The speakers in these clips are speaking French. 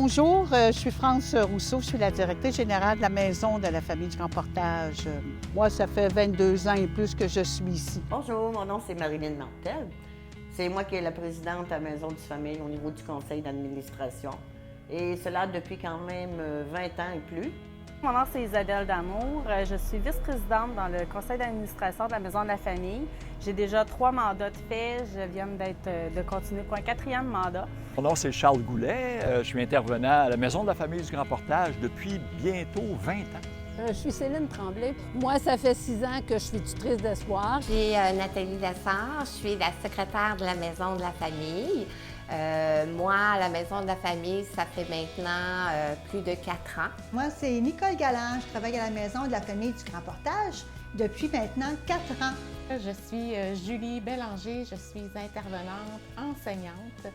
Bonjour, je suis France Rousseau, je suis la directrice générale de la Maison de la Famille du Grand Portage. Moi, ça fait 22 ans et plus que je suis ici. Bonjour, mon nom c'est Marilyn Martel. C'est moi qui est la présidente de la Maison du Famille au niveau du conseil d'administration. Et cela depuis quand même 20 ans et plus. Mon nom c'est Isabelle Damour. Je suis vice-présidente dans le conseil d'administration de la Maison de la Famille. J'ai déjà 3 mandats de fait. Je viens de continuer pour un 4e mandat. Mon nom c'est Charles Goulet. Je suis intervenant à la Maison de la Famille du Grand Portage depuis bientôt 20 ans. Je suis Céline Tremblay. Moi, ça fait 6 ans que je suis tutrice d'espoir. Je suis Nathalie Lessard, je suis la secrétaire de la Maison de la Famille. Moi, à la Maison de la Famille, ça fait maintenant plus de 4 ans. Moi, c'est Nicole Galland. Je travaille à la Maison de la Famille du Grand Portage depuis maintenant 4 ans. Je suis Julie Bélanger, je suis intervenante enseignante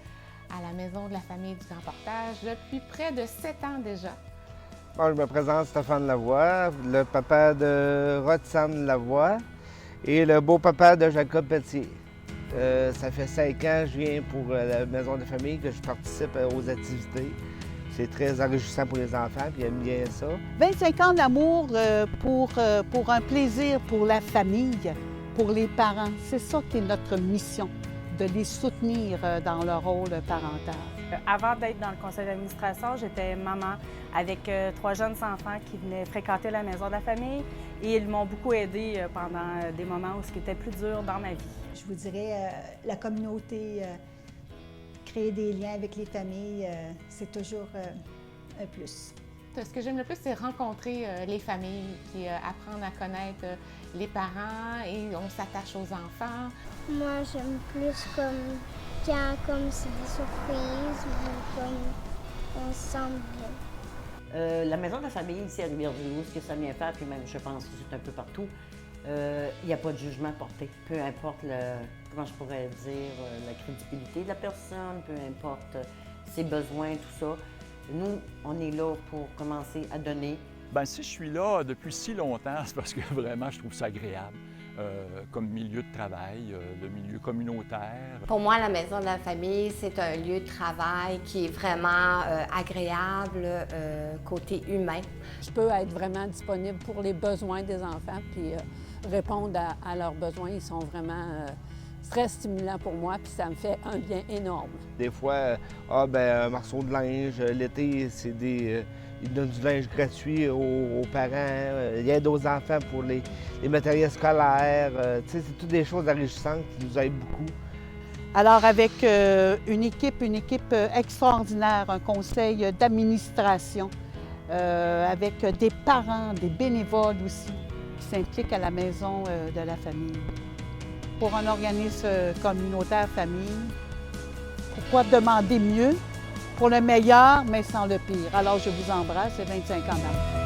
à la Maison de la Famille du Grand Portage depuis près de 7 ans déjà. Bon, je me présente Stéphane Lavoie, le papa de Roxane Lavoie et le beau-papa de Jacob Pelletier. Ça fait 5 ans que je viens pour la Maison de Famille, que je participe aux activités. C'est très enrichissant pour les enfants, puis ils aiment bien ça. 25 ans d'amour pour un plaisir pour la famille, pour les parents. C'est ça qui est notre mission, de les soutenir dans leur rôle parental. Avant d'être dans le conseil d'administration, j'étais maman avec 3 jeunes enfants qui venaient fréquenter la Maison de la Famille et ils m'ont beaucoup aidée pendant des moments où ce qui était plus dur dans ma vie. Je vous dirais, la communauté, créer des liens avec les familles, c'est toujours un plus. Ce que j'aime le plus, c'est rencontrer les familles, puis apprendre à connaître les parents et on s'attache aux enfants. Moi, j'aime plus comme c'est des surprises ou comme on se sent bien. La Maison de la Famille ici à Rivière-du-Loup, ce que ça vient faire, puis même je pense que c'est un peu partout, il n'y a pas de jugement porté. Peu importe, comment je pourrais dire, la crédibilité de la personne, peu importe ses besoins, tout ça. Nous, on est là pour commencer à donner. Bien, si je suis là depuis si longtemps, c'est parce que vraiment, je trouve ça agréable comme milieu de travail, le milieu communautaire. Pour moi, la Maison de la Famille, c'est un lieu de travail qui est vraiment agréable côté humain. Je peux être vraiment disponible pour les besoins des enfants, puis répondre à leurs besoins. Ils sont vraiment très stimulants pour moi, puis ça me fait un bien énorme. Des fois, un morceau de linge, l'été, c'est ils donnent du linge gratuit aux parents, ils aident aux enfants pour les matériels scolaires. C'est toutes des choses enrichissantes qui nous aident beaucoup. Alors, avec une équipe extraordinaire, un conseil d'administration, avec des parents, des bénévoles aussi, qui s'impliquent à la Maison de la Famille. Pour un organisme communautaire famille, pourquoi demander mieux? Pour le meilleur, mais sans le pire. Alors, je vous embrasse, c'est 25 ans d'amour.